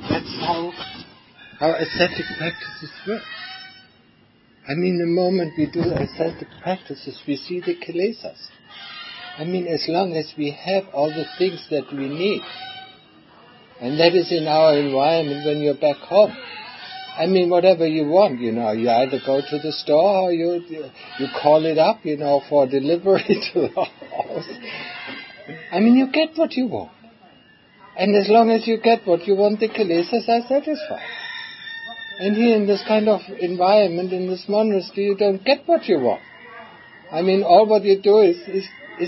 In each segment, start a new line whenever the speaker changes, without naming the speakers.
that's how ascetic practices work. I mean, the moment we do ascetic practices, we see the kilesas. I mean, as long as we have all the things that we need, and that is in our environment when you're back home. I mean, whatever you want, you either go to the store or you call it up, for delivery to the house. I mean, you get what you want. And as long as you get what you want, the kilesas are satisfied. And here in this kind of environment, in this monastery, you don't get what you want. I mean, all what you do is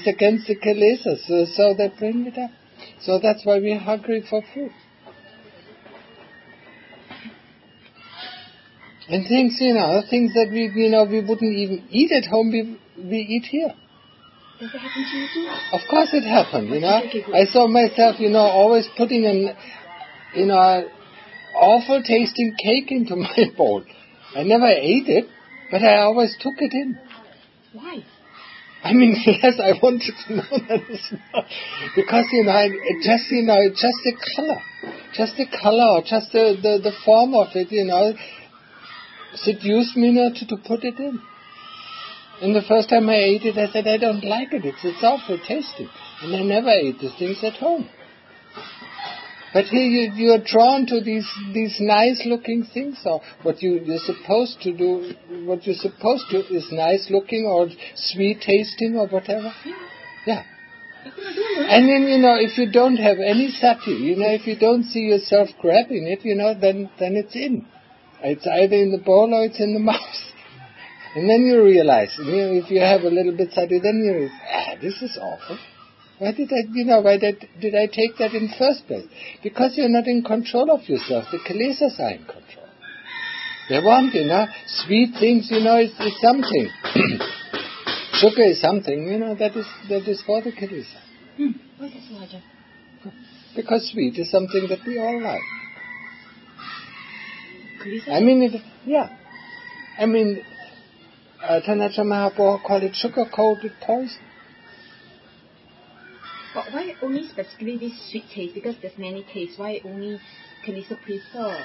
against the kilesas, so they bring it up. So that's why we're hungry for food. And things that we wouldn't even eat at home, we eat here.
Does it happen to you too?
Of course it happened, I saw myself, always putting an, awful tasting cake into my bowl. I never ate it, but I always took it in.
Why?
I mean, yes, I wanted to know that as well. Because, it's just the color. Just the color, or just the form of it, seduced me to put it in. And the first time I ate it, I said, I don't like it. It's awful tasting. And I never ate these things at home. But here you are drawn to these nice looking things, or what you're supposed to do, what you're supposed to is nice looking or sweet tasting or whatever. Yeah. And then, if you don't have any sati, if you don't see yourself grabbing it, then it's in. It's either in the bowl or it's in the mouth. And then you realize, if you have a little bit sati, then you realize, this is awful. Why did I take that in first place? Because you're not in control of yourself. The kilesas are in control. They want, sweet things, it's something. Sugar is something, that is for the kilesa.
Why is that so, Ajahn?
Because sweet is something that we all like.
Kilesa?
I mean, Tanacha Mahaprabhu called it sugar-coated poison.
But why only specifically this sweet taste? Because there's many tastes. Why only kilesa prefer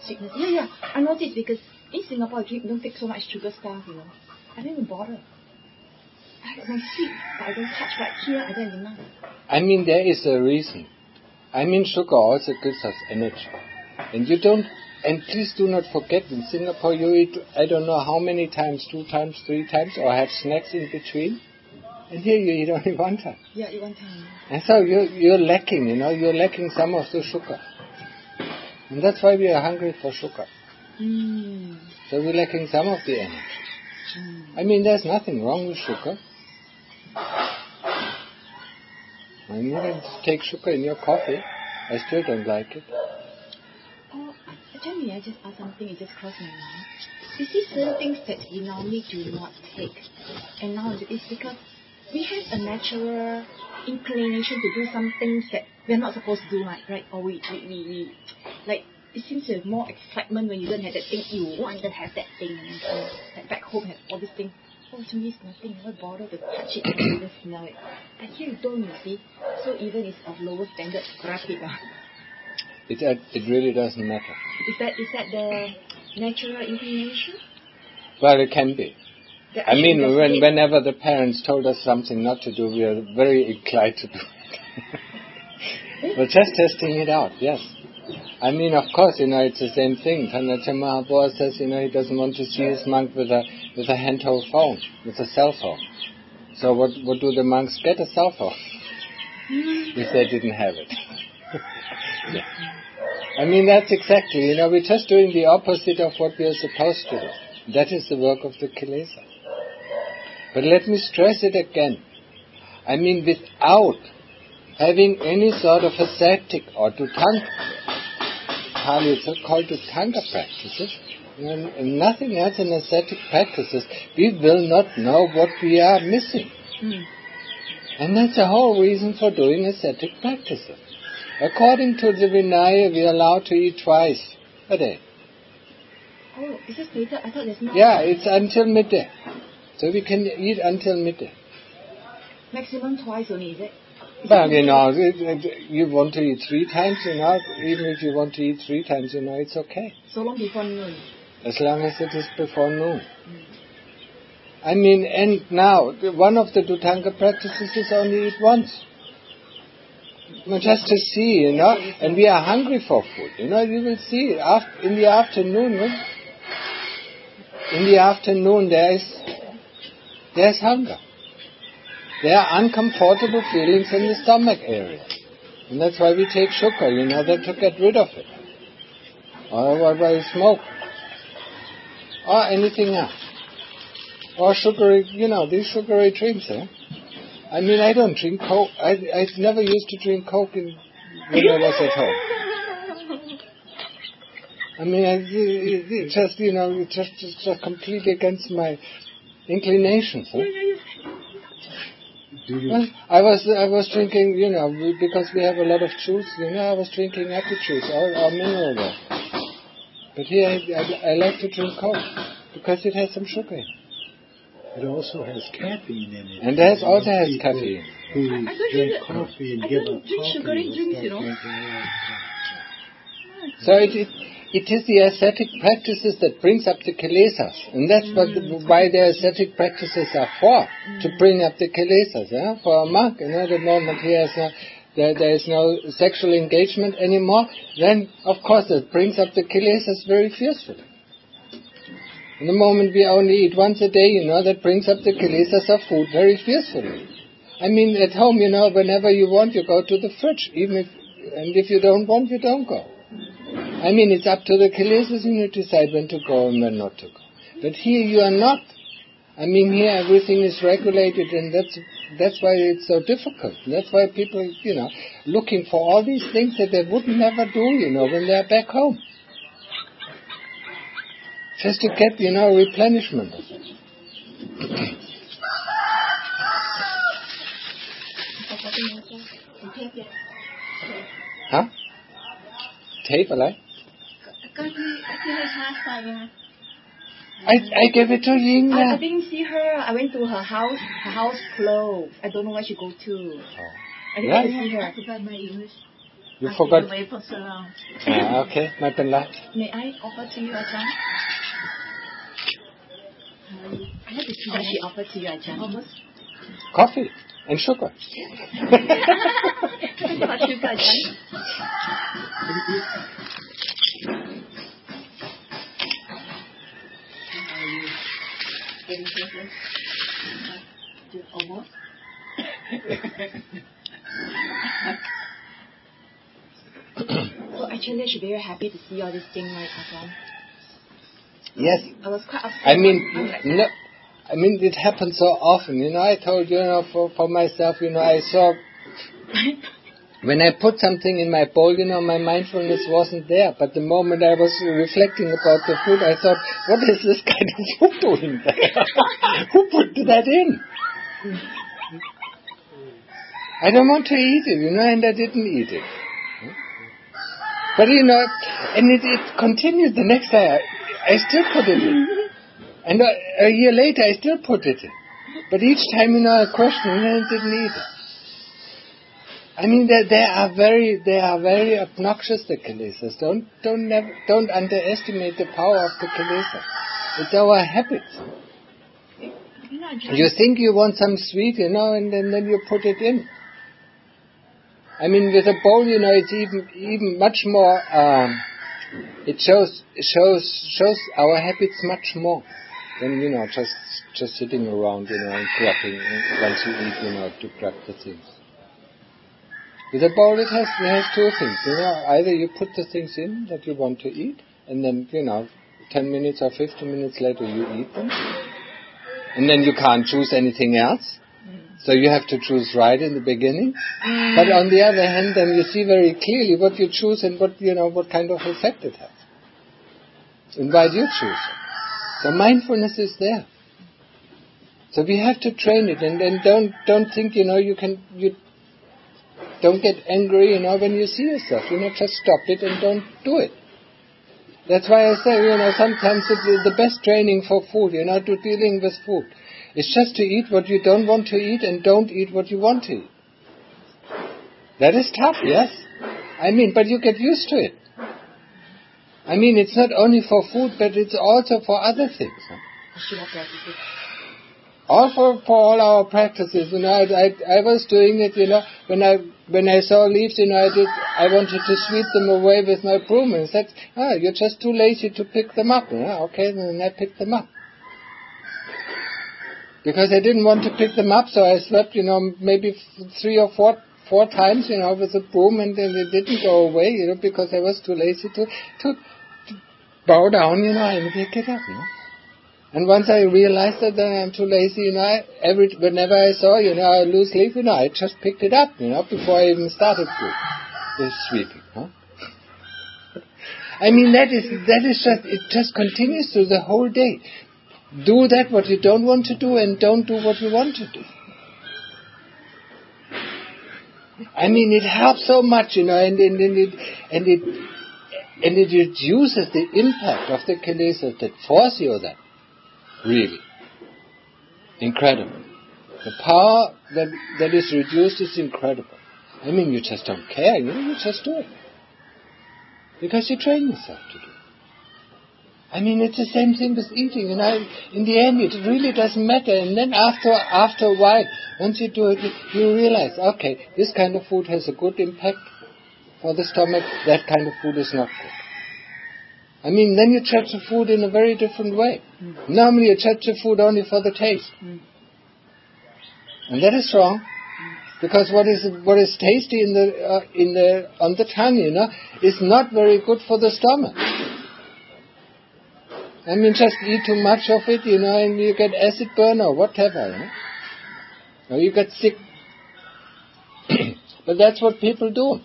sweetness? Yeah. I noticed because in Singapore, I don't take so much sugar stuff, I don't even bother. I have my sweet, but I don't touch. But here, I don't even know.
I mean, there is a reason. I mean, sugar also gives us energy. And please do not forget, in Singapore you eat, I don't know how many times, 2 times, 3 times, or have snacks in between. And here you eat only 1 time.
Yeah, eat 1 time.
And so you're lacking, you're lacking some of the sugar. And that's why we are hungry for sugar. So we're lacking some of the energy. I mean, there's nothing wrong with sugar. I mean, you can take sugar in your coffee. I still don't like it.
May I just ask something? It just crossed my mind. You see certain things that we normally do not take, and now it's because we have a natural inclination to do some things that we're not supposed to do, right? Or we like, it seems to have more excitement when you don't have that thing. You want to have that thing, and like back home have all these things. Oh, to me it's nothing. Why bother to touch it and even smell it? But here you don't, you see. So even it's of lower standard, grab it.
It really doesn't matter.
Is that the natural inclination?
Well, it can be. I mean, whenever the parents told us something not to do, we are very inclined to do it. We're just testing it out, yes. I mean, of course, it's the same thing. Tanacha Mahaprabhu says, he doesn't want to see his monk with a handheld phone, with a cell phone. So what do the monks get? A cell phone. If they didn't have it. Yeah. I mean, that's exactly, we're just doing the opposite of what we are supposed to do. That is the work of the kilesa. But let me stress it again. I mean, without having any sort of ascetic or Dutanga, Pali is called Dutanga practices, and nothing else in ascetic practices, we will not know what we are missing. And that's the whole reason for doing ascetic practices. According to the Vinaya, we are allowed to eat twice a day.
Oh, is this later? I thought there's no...
Yeah, it's until midday. So we can eat until midday.
Maximum twice only, is it?
Well, you want to eat 3 times, even if you want to eat 3 times, it's okay.
So long before noon.
As long as it is before noon. And now, one of the Dhutanga practices is only eat once. Just to see, and we are hungry for food. You will see, in the afternoon there's hunger. There are uncomfortable feelings in the stomach area. And that's why we take sugar, to get rid of it. Or why smoke. Or anything else. Or sugary, these sugary drinks, I don't drink Coke. I never used to drink Coke when I was at home. It's just completely against my inclinations. Well, I was drinking, because we have a lot of juice, I was drinking apple juice or mineral water. But here I like to drink Coke because it has some sugar in it.
It also has caffeine in it.
And it also has caffeine.
Who drink coffee and give up
drink sugary drinks,
So it is the ascetic practices that brings up the kilesas. And that's why the ascetic practices are for, to bring up the kilesas. For a monk, the moment he has there is no sexual engagement anymore, then of course it brings up the kilesas very fiercely. And the moment we only eat once a day, that brings up the kilesas of food very fiercely. At home, whenever you want, you go to the fridge. And if you don't want, you don't go. It's up to the kilesas, you decide when to go and when not to go. But here you are not. Here everything is regulated, and that's why it's so difficult. That's why people, looking for all these things that they would never do, when they're back home. Just to get, replenishment of it. Huh? Tape,อะไร? I gave it to Ying.
I didn't see her. I went to her house. Her house closed. I don't know where she go to. I didn't see her.
I forgot my English.
You
I've
forgot?
been away for so long.
Okay, ไม่เป็นไร
May I offer to you, Ajahn? I have to see what she offered to you, Ajahn.
Coffee and sugar.
What sugar, Ajahn?
Almost.
So actually, she's very happy to see all these things, right, Ajahn?
Yes.
I was quite upset.
It happens so often. I told you, for myself, I saw when I put something in my bowl, my mindfulness wasn't there. But the moment I was reflecting about the food, I thought, what is this kind of food doing there? Who put that in? I don't want to eat it, and I didn't eat it. But, and it continued the next day. I still put it in. And a year later, I still put it in. But each time, I questioned, and I didn't eat it. They are very obnoxious, the kilesas. Don't underestimate the power of the kilesas. It's our habits. You think you want some sweet, and then you put it in. With a bowl, it's even much more. It shows our habits much more than just sitting around, and grabbing once you eat, to grab the things. With a bowl, it has 2 things. Either you put the things in that you want to eat, and then 10 minutes or 15 minutes later you eat them, and then you can't choose anything else. So you have to choose right in the beginning. But on the other hand, then you see very clearly what you choose and what kind of effect it has. And why do you choose? So mindfulness is there. So we have to train it, and then don't think you don't get angry when you see yourself. Just stop it and don't do it. That's why I say sometimes the best training for food, to dealing with food. It's just to eat what you don't want to eat and don't eat what you want to eat. That is tough, yes. I mean, but you get used to it. I mean, it's not only for food, but it's also for other things. All for all our practices. You know, I was doing it. You know, when I saw leaves, you know, I wanted to sweep them away with my broom, and said, you're just too lazy to pick them up. You know? Okay, then I picked them up. Because I didn't want to pick them up, so I swept, you know, maybe 3 or 4 times, you know, with a broom, and then it didn't go away, you know, because I was too lazy to bow down, you know, and pick it up, you know. And once I realized that I'm too lazy, you know, whenever I saw, you know, a loose leaf, you know, I just picked it up, you know, before I even started the sweeping, huh? I mean, that is just, it just continues through the whole day. Do that what you don't want to do, and don't do what you want to do. I mean, it helps so much, you know, and it reduces the impact of the kilesas that force you that. Really. Incredible. The power that is reduced is incredible. I mean, you just don't care, you know, you just do it. Because you train yourself to do it. I mean, it's the same thing with eating, you know. In the end, it really doesn't matter. And then after a while, once you do it, you realize, okay, this kind of food has a good impact for the stomach, that kind of food is not good. I mean, then you judge the food in a very different way. Normally you judge the food only for the taste. And that is wrong. Because what is tasty on the tongue, you know, is not very good for the stomach. I mean, just eat too much of it, you know, and you get acid burn or whatever, you know. Or you get sick. But that's what people do.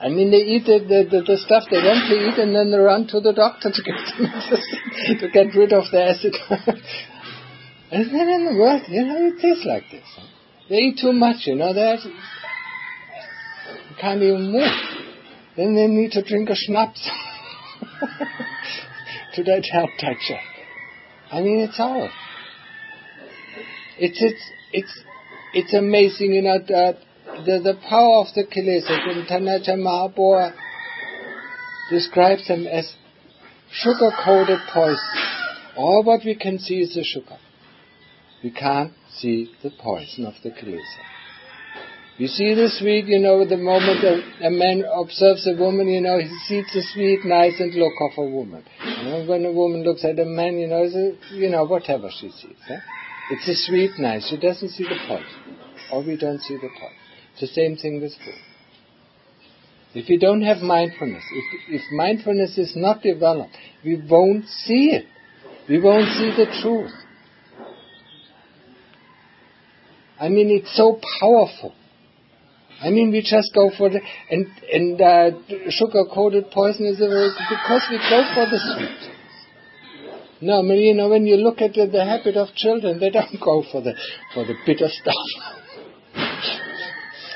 I mean, they eat the stuff they want to eat, and then they run to the doctor to get rid of the acid. And then in the world, you know, it is like this. Huh? They eat too much, you know, you can't even move. Then they need to drink a schnapps to that help digest. I mean, it's all. It's amazing, you know, that the power of the kilesas. And Tanaja Mahaprabhu describes them as sugar-coated poison. All what we can see is the sugar. We can't see the poison of the kilesa. You see the sweet, you know, the moment a man observes a woman, you know, he sees the sweet, nice and look of a woman. You know, when a woman looks at a man, you know, whatever she sees. Eh? It's a sweet, nice. She doesn't see the poison. Or we don't see the poison. It's the same thing with food. If we don't have mindfulness, if mindfulness is not developed, we won't see it. We won't see the truth. I mean, it's so powerful. I mean, we just go for sugar-coated poison is because we go for the sweet. No, I mean, you know, when you look at the habit of children, they don't go for the bitter stuff.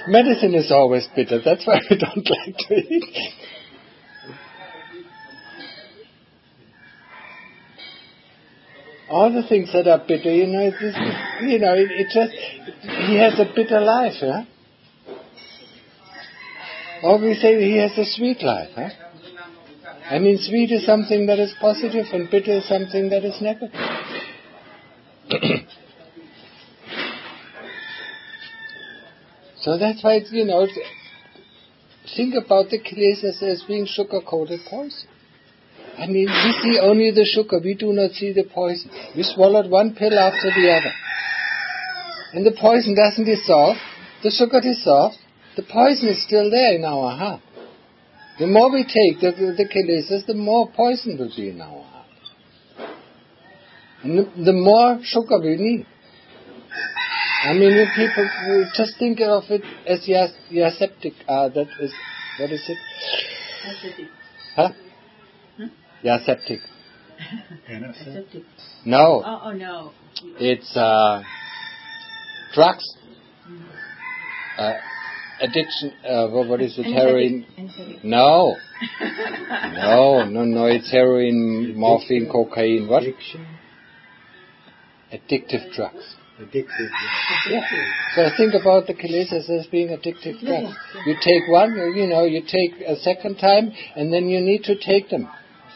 Medicine is always bitter. That's why we don't like to eat. All the things that are bitter, you know, he has a bitter life, huh? Or we say he has a sweet life, huh? I mean, sweet is something that is positive and bitter is something that is negative. So that's why, you know, think about the kilesas as being sugar-coated poison. I mean, we see only the sugar, we do not see the poison. We swallowed one pill after the other. And the poison doesn't dissolve, the sugar dissolves, the poison is still there in our heart. The more we take the kilesas, the more poison will be in our heart. And the more sugar we need. I mean, when people just think of it as ascetic, that is, what is it?
Ascetic.
Huh? Ascetic.
Ascetic.
No.
Oh, no.
It's drugs. Addiction, what is it? Heroin? No. No, it's heroin, morphine, cocaine, what?
Addiction.
Addictive drugs.
Addictive.
Yeah. So think about the kilesas as being addictive drugs. You take one, you take a second time, and then you need to take them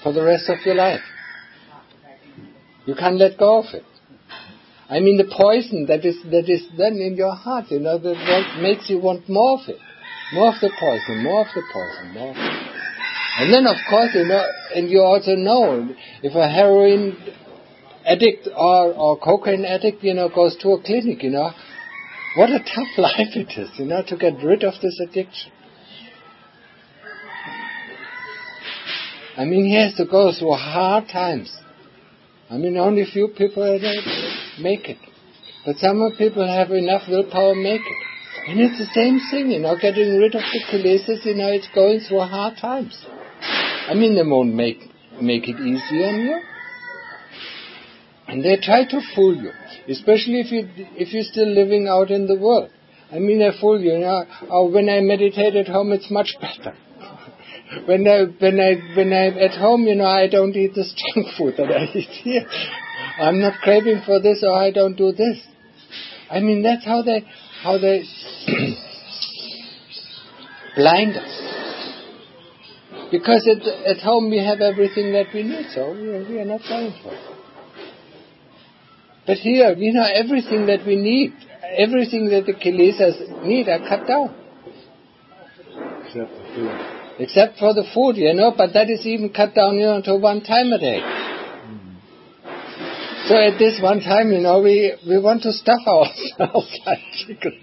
for the rest of your life. You can't let go of it. I mean, the poison that is then in your heart, that makes you want more of it. More of the poison, more of the poison, more of it. And then, of course, and you also know, if a heroin addict or cocaine addict, goes to a clinic, what a tough life it is, to get rid of this addiction. I mean, he has to go through hard times. I mean, only few people make it. But some people have enough willpower to make it. And it's the same thing, getting rid of the kilesas, it's going through hard times. I mean, they won't make it easy on you. And they try to fool you, especially if you're still living out in the world. I mean, they fool you, oh, when I meditate at home, it's much better. When I'm at home, I don't eat this junk food that I eat here. I'm not craving for this, or I don't do this. I mean, that's how they blind us. Because at home we have everything that we need, so we are not going for it. But here, everything that we need, everything that the kilesas need are cut down.
Except the food.
Except for the food, but that is even cut down, to one time a day. So at this one time, we want to stuff ourselves like chickens.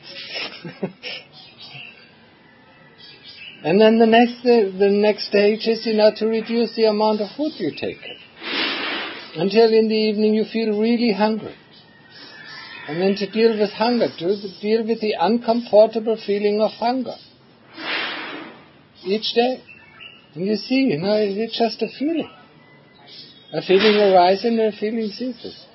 And then the next stage is, to reduce the amount of food you take. Until in the evening you feel really hungry. And then to deal with hunger, to deal with the uncomfortable feeling of hunger. Each day. And you see, it's just a feeling. A feeling arises and a feeling ceases.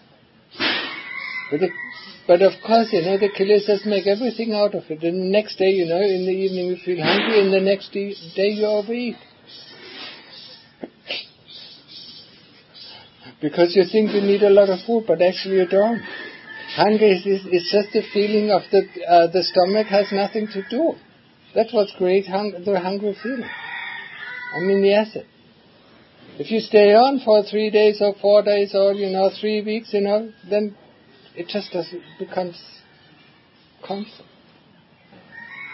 But of course, the kilesas make everything out of it. And the next day, in the evening you feel hungry, and the next day you overeat. Because you think you need a lot of food, but actually you don't. Hunger is just a feeling of the stomach has nothing to do. That's what creates the hungry feeling. I mean, the acid. If you stay on for 3 days or 4 days or 3 weeks, then it just becomes constant.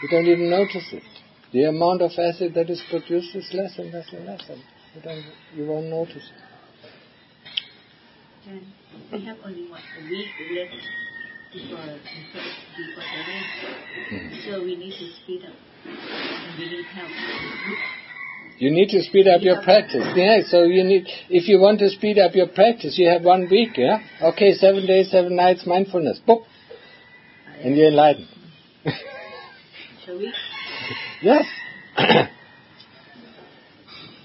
You don't even notice it. The amount of acid that is produced is less and less and less, and you won't notice it.
And we have only a week left before the race. So we need to speed up. And we need help.
You need to speed up your practice. Yeah, so if you want to speed up your practice, you have 1 week, yeah? Okay, 7 days, 7 nights, mindfulness. Boop! And you're enlightened.
Shall we?
Yes.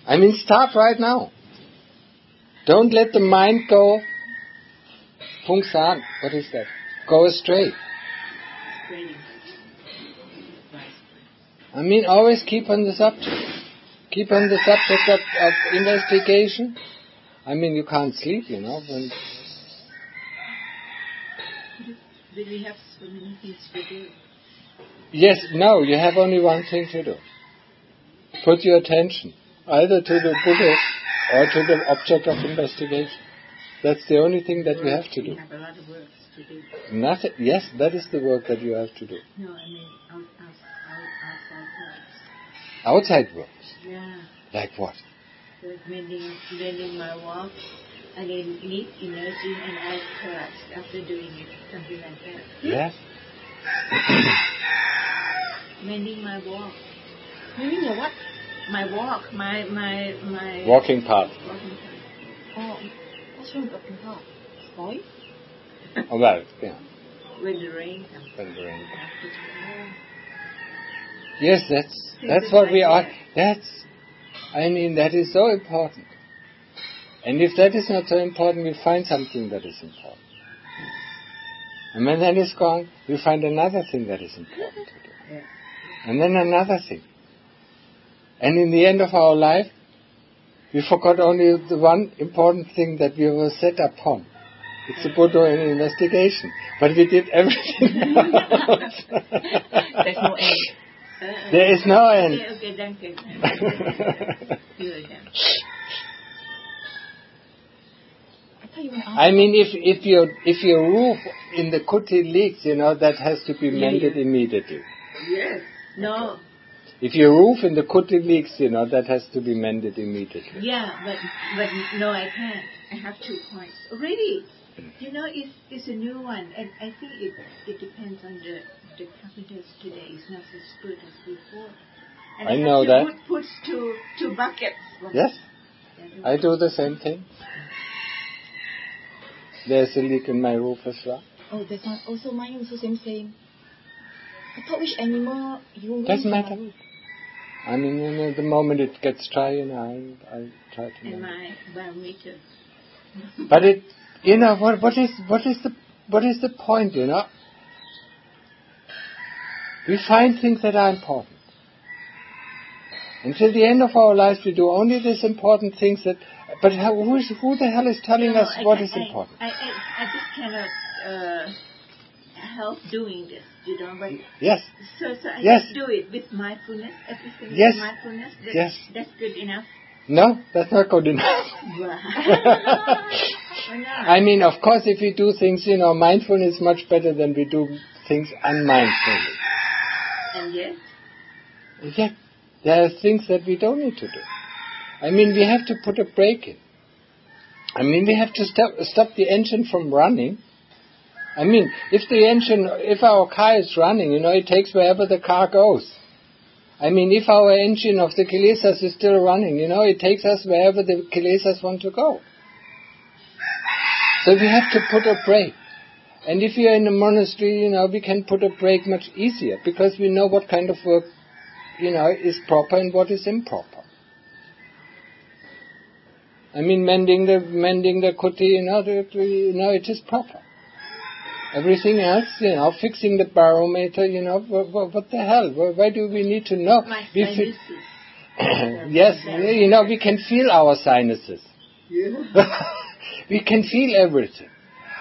I mean, start right now. Don't let the mind go Fungsan. What is that? Go astray. I mean, always keep on the subject. Keep on the subject of investigation. I mean, you can't sleep, When
Do we have so many things to do?
Yes, no, you have only one thing to do. Put your attention either to the Buddha or to the object of investigation. That's the only thing that you have to do.
We have a lot of work to do.
Nothing. Yes, that is the work that you have to do.
No, I mean outside works.
Outside works?
Yeah.
Like what?
Like mending my walk. I need energy and I collapsed after doing it. Something like that.
Yes.
Mending my walk. Mending your what? My walk. My
walking path.
Walking path. Oh, what's wrong with walking path? Spoil?
Oh, well, yeah.
When the rain comes.
When the rain comes. Yes, that's what we are. That is so important. And if that is not so important, we find something that is important. And when that is gone, we find another thing that is important to do.
Yeah.
And then another thing. And in the end of our life, we forgot only the one important thing that we were set upon. It's a Buddha in investigation. But we did everything else.
There's no end.
There is no end.
Okay, thank you.
I mean, if your roof in the kuti leaks, that has to be mended immediately.
Yes. No.
If your roof in the kuti leaks, that has to be mended immediately.
Yeah, but no, I can't. I have 2 points. Already, it's a new one, and I think it depends on the carpenters today. It's not as good as before. And
I know that.
Put two buckets.
Yes, I do the same thing. There's a leak in my roof as well.
Oh, there's not, also mine also same. I thought which animal you
doesn't matter. I mean, the moment it gets dry, I try to.
And my barometer.
But it, what is the point? We find things that are important. Until the end of our lives, we do only these important things that. But who the hell is telling us what is important?
I just cannot help doing this, But
yes.
So I just do it with mindfulness. Everything with mindfulness. That's good enough.
No, that's not good enough. I mean, of course, if we do things, mindfulness is much better than we do things unmindfully.
And yet?
Yet, there are things that we don't need to do. I mean, we have to put a brake in. I mean, we have to stop the engine from running. I mean, if our car is running, it takes wherever the car goes. I mean, if our engine of the kilesas is still running, it takes us wherever the kilesas want to go. So we have to put a brake. And if we are in a monastery, we can put a brake much easier because we know what kind of work, is proper and what is improper. I mean, mending the kuti, it is proper. Everything else, fixing the barometer, what the hell? Why do we need to know?
My sinuses.
Yes, we can feel our sinuses.
Yeah.
We can feel everything.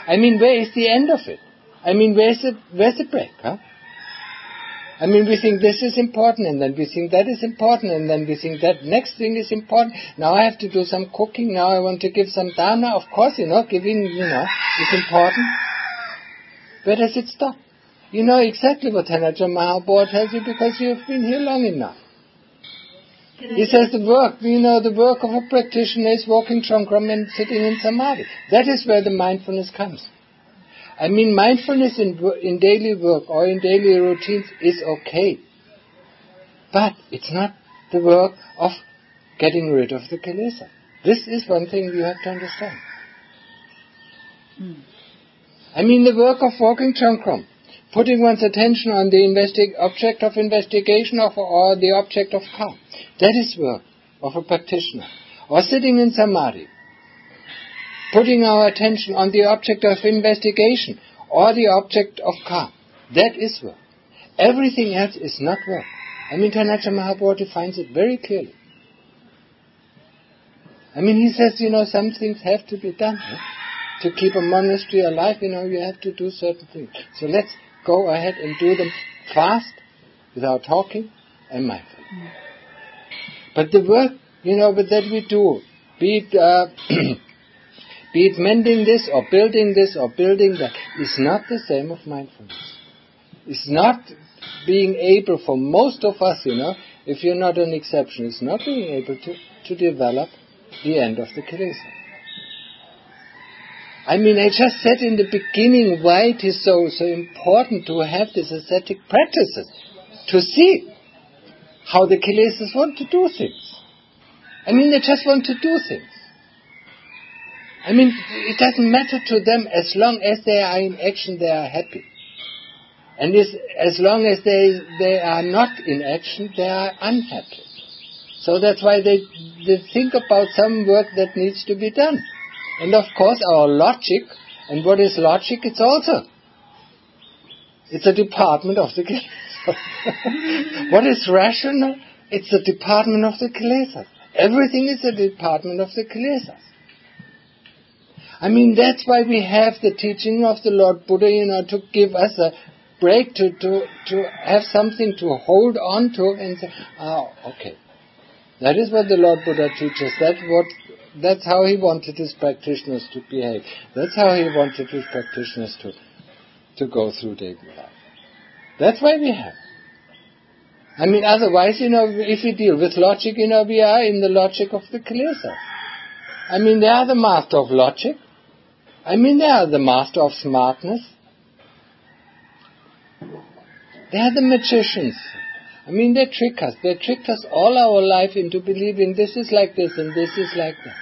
I mean, where is the end of it? I mean, where's the break, huh? I mean, we think this is important, and then we think that is important, and then we think that next thing is important. Now I have to do some cooking. Now I want to give some Dhamma. Of course, giving, is important. Where does it stop? You know exactly what Tanaja Mahabodh tells you because you have been here long enough. He says the work of a practitioner is walking Chankram and sitting in Samadhi. That is where the mindfulness comes. I mean, mindfulness in daily work or in daily routines is okay. But it's not the work of getting rid of the kilesa. This is one thing you have to understand. I mean, the work of walking Chankram, putting one's attention on the object of investigation or the object of calm. That is work of a practitioner. Or sitting in Samadhi, putting our attention on the object of investigation or the object of calm. That is work. Everything else is not work. I mean, Tanaja Mahabodh defines it very clearly. I mean, he says, some things have to be done. To keep a monastery alive, you have to do certain things. So let's go ahead and do them fast, without talking, and mindfully. But the work, that we do, be it mending this or building that, is not the same of mindfulness. It's not being able, for most of us, if you're not an exception, it's not being able to develop the end of the kilesa. I mean, I just said in the beginning why it is so important to have these ascetic practices, to see how the kilesas want to do things. I mean, they just want to do things. I mean, it doesn't matter to them as long as they are in action, they are happy. And as long as they are not in action, they are unhappy. So that's why they think about some work that needs to be done. And of course, our logic, and what is logic? It's a department of the kilesas. What is rational? It's a department of the kilesas. Everything is a department of the kilesas. I mean, that's why we have the teaching of the Lord Buddha, to give us a break, to have something to hold on to and say, okay. That is what the Lord Buddha teaches. That's how he wanted his practitioners to behave. That's how he wanted his practitioners to go through daily life. That's why we have. I mean, otherwise, if we deal with logic, we are in the logic of the kilesas. I mean, they are the master of logic. I mean, they are the master of smartness. They are the magicians. I mean, they trick us. They tricked us all our life into believing this is like this and this is like that.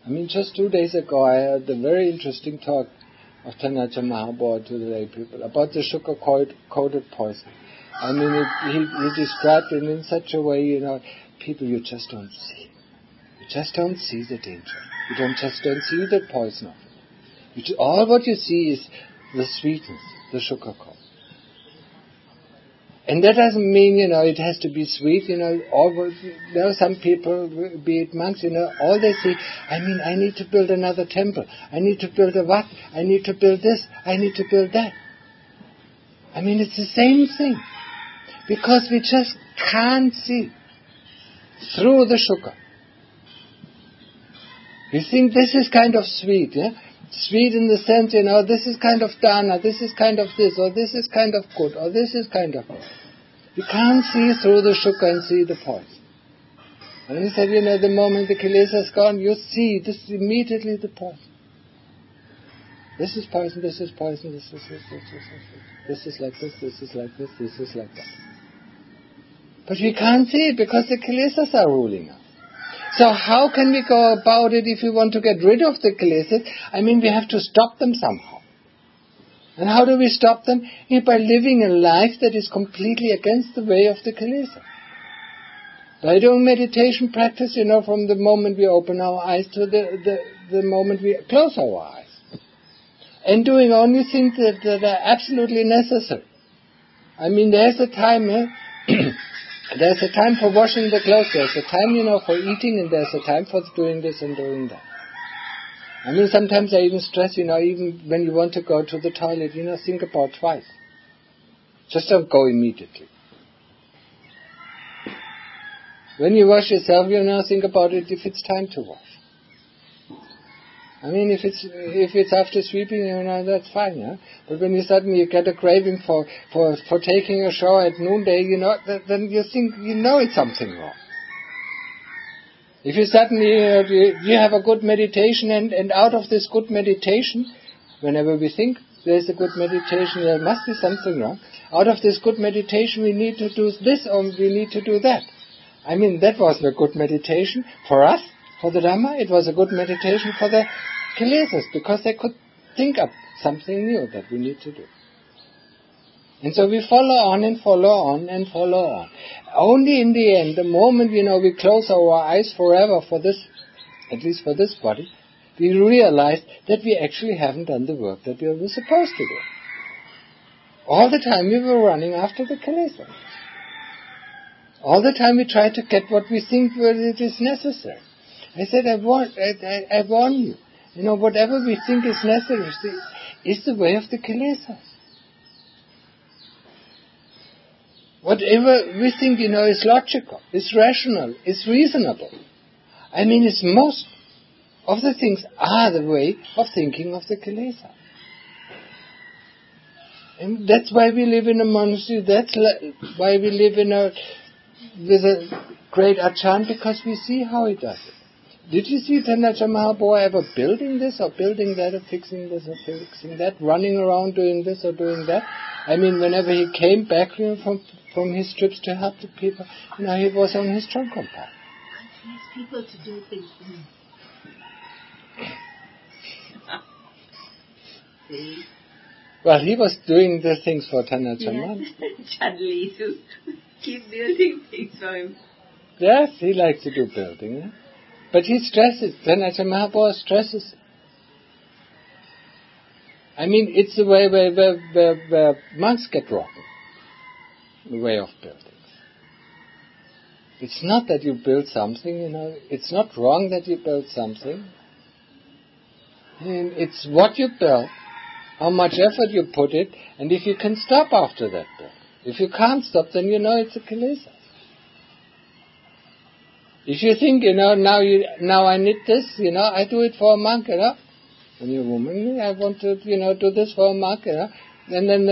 I mean, just 2 days ago, I heard a very interesting talk of Tanaja Mahabodha to the lay people about the sugar-coated poison. I mean, he described it in such a way, people you just don't see. You just don't see the danger. You just don't see the poison of it. All what you see is the sweetness, the sugar coat. And that doesn't mean, it has to be sweet, some people, be it monks, all they see, I need to build another temple. I need to build a wat. I need to build this. I need to build that. I mean, it's the same thing. Because we just can't see through the sugar. We think this is kind of sweet, yeah? Sweet in the sense, this is kind of dana, this is kind of this, or this is kind of good, or this is kind of good. You can't see through the sugar and see the poison. And he said, the moment the kilesa is gone, you see this immediately the poison. This is poison, this is poison, this is like this, this is like this, this is like that. But we can't see it because the kilesas are ruling us. So how can we go about it if we want to get rid of the kilesas? I mean, we have to stop them somehow. And how do we stop them? By living a life that is completely against the way of the kilesa. By doing meditation practice, from the moment we open our eyes to the moment we close our eyes. And doing only things that are absolutely necessary. I mean, there's a time, there's a time for washing the clothes, there's a time, for eating, and there's a time for doing this and doing that. I mean, sometimes I even stress, even when you want to go to the toilet, think about twice. Just don't go immediately. When you wash yourself, think about it if it's time to wash. I mean, if it's after sweeping, that's fine, yeah. But when you suddenly get a craving for taking a shower at noonday, then you think, it's something wrong. If you suddenly, you have a good meditation and out of this good meditation, whenever we think there's a good meditation, there must be something wrong. Out of this good meditation, we need to do this or we need to do that. I mean, that wasn't a good meditation for us, for the Dhamma. It was a good meditation for the kilesas because they could think up something new that we need to do. And so we follow on and follow on and follow on. Only in the end, the moment, we close our eyes forever for this, at least for this body, we realize that we actually haven't done the work that we were supposed to do. All the time we were running after the kilesa. All the time we try to get what we think it is necessary. I said, I warn you. Whatever we think is necessary is the way of the kilesas. Whatever we think, is logical, is rational, is reasonable. I mean, it's most of the things are the way of thinking of the kilesa. And that's why we live in a monastery. That's why we live with a great achan, because we see how he does it. Did you see Tanaja Mahabodha ever building this or building that or fixing this or fixing that, running around doing this or doing that? I mean, whenever he came back from his trips to help the people, he was on his trunk compact.
He has people to do things for him. See?
Well, he was doing the things for Tanaja Mahabodha.
Suddenly to keep building things for him.
Yes, he likes to do building. Yeah? But he stresses, Tanaja Mahabodha stresses. I mean, it's the way where monks get wrong. The way of building. It's not that you build something, it's not wrong that you build something. And it's what you build, how much effort you put it, and if you can stop after that build. If you can't stop, then you know it's a kilesa. If you think, now I need this, I do it for a monk, And you're a woman, I want to, do this for a monk, And then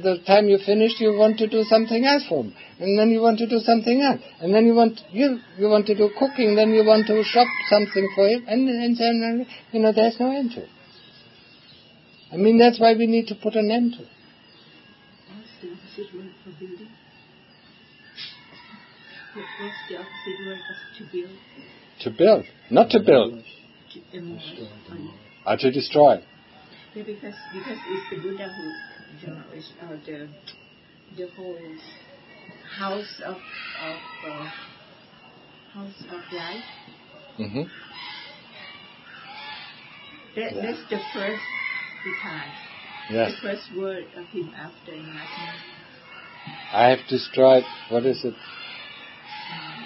the time you finish, you want to do something else for him. And then you want to do something else. And then you want to do cooking, then you want to shop something for him. And then, there's no end to it. I mean, that's why we need to put an end to it.
What's the opposite word for building? What's the opposite word of to build?
To build, not to build.
To demolish.
Or to destroy.
Yeah, because it's the Buddha who demolished the whole house of life.
Mm-hmm.
That's the first time.
Yes.
The first word of him after enlightenment.
I have destroyed, what is it?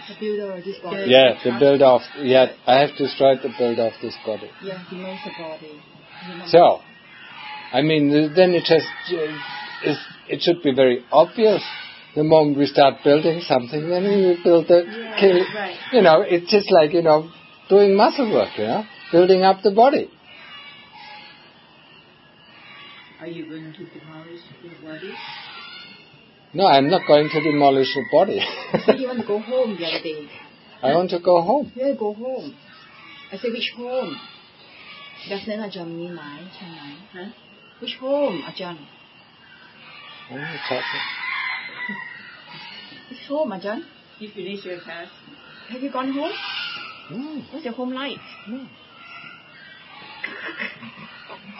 The builder of this body.
Yeah, the builder of, I have destroyed the builder of this body.
Yeah, he knows the body.
So, I mean, then it should be very obvious. The moment we start building something, then we build the
right.
It's just like, doing muscle work, building up the body.
Are you going to demolish your body?
No, I'm not going to demolish the body.
So you want to go home the other day?
I want to go home.
You want to go home. I said, which home? แบบนั้นอาจารย์มีไหมใช่ไหม
Huh?
Which home อาจารย์ Which home อาจารย์
You finish your task?
Have you gone home?
No.
What's your home like?
No.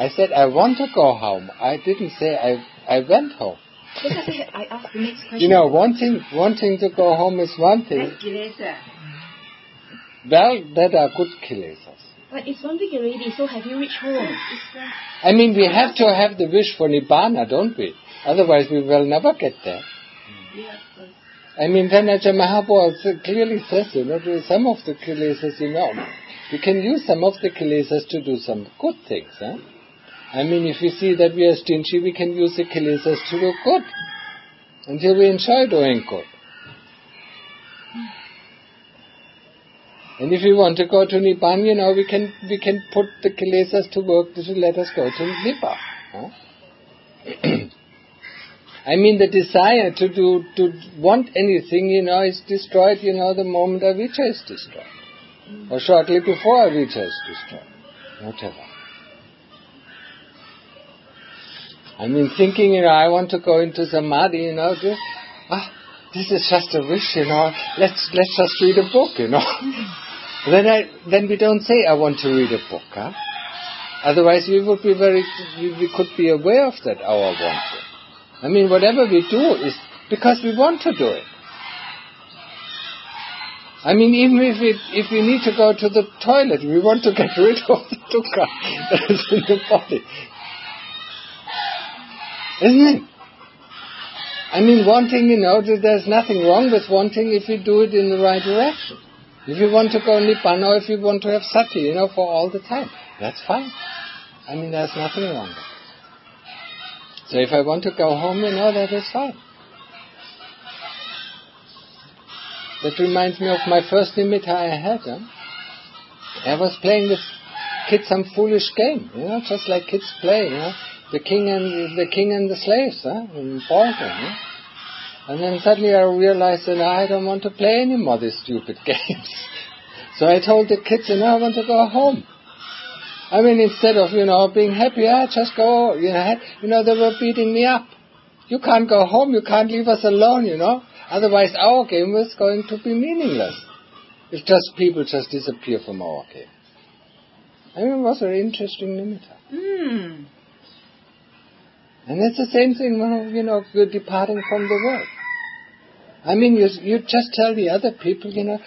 I said I want to go home. I didn't say I went home.
Because I asked the next question.
Wanting to go home is one thing.
That's kilesa.
Well, that are good kilesas.
But it's one thing already, so have you reached home?
I mean, we have to have the wish for Nibbana, don't we? Otherwise we will never get there.
Yeah, of course.
I mean, Venerable Mahaprabhu clearly says, some of the kilesas, we can use some of the kilesas to do some good things. I mean, if we see that we are stingy, we can use the kilesas to do good, until we enjoy doing good. And if we want to go to Nibbana, we can put the kilesas to work to let us go to Nibbana. I mean, the desire to want anything, is destroyed, the moment avijja is destroyed. Or shortly before avijja is destroyed. Whatever. I mean, thinking, I want to go into samadhi, this is just a wish, let's just read a book, Then we don't say, I want to read a book, Otherwise we could be aware of that, our wanting. I mean, whatever we do is because we want to do it. I mean, even if we need to go to the toilet, we want to get rid of the dukkha that is in the body. Isn't it? I mean, wanting, there's nothing wrong with wanting if you do it in the right direction. If you want to go Nibbana, or if you want to have sati, for all the time, that's fine. I mean, there's nothing wrong with it. So if I want to go home, that is fine. That reminds me of my first nimitta I had. I was playing with kids some foolish game, just like kids play, the king and the slaves, in ballroom. And then suddenly I realized that I don't want to play anymore these stupid games. So I told the kids, I want to go home. I mean, instead of, being happy, just go, they were beating me up. You can't go home, you can't leave us alone, Otherwise our game was going to be meaningless. If people just disappear from our game. I mean, it was a very interesting nimitta. And it's the same thing when, we're departing from the world. I mean, you just tell the other people, you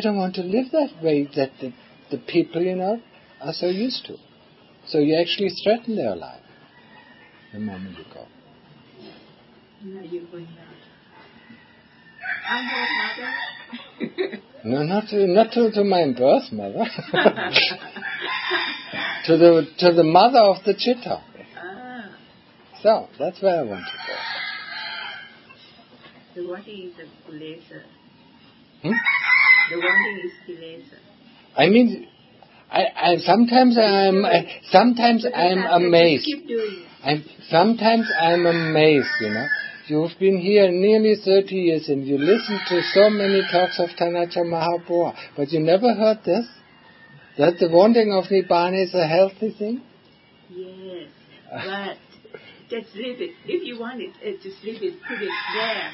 don't want to live that way that the people, are so used to. So you actually threaten their life the moment you go.
Now you're going out. I'm your mother.
No, not to my birth mother. to the mother of the chitta.
Ah.
So that's where I want to go.
The wanting is a kilesa.
Hmm?
The wanting is kilesa.
I mean, I sometimes I'm amazed.
Keep doing it.
Sometimes I'm amazed. You've been here nearly 30 years and you listen to so many talks of Tanacha Mahaprabhu, but you never heard this? That the wanting of Nibbana is a healthy thing?
Yes, but just leave it. If you want it, just leave it, put it there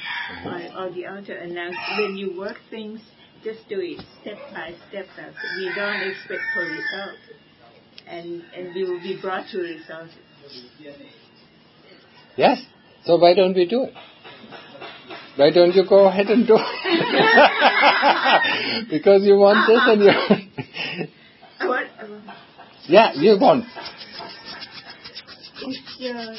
on the altar, and now when you work things, just do it step by step. We don't expect for results, and we will be brought to results.
Yes. So why don't we do it? Why don't you go ahead and do it? Because you want this and you...
I want.
Yeah, you want.
It's your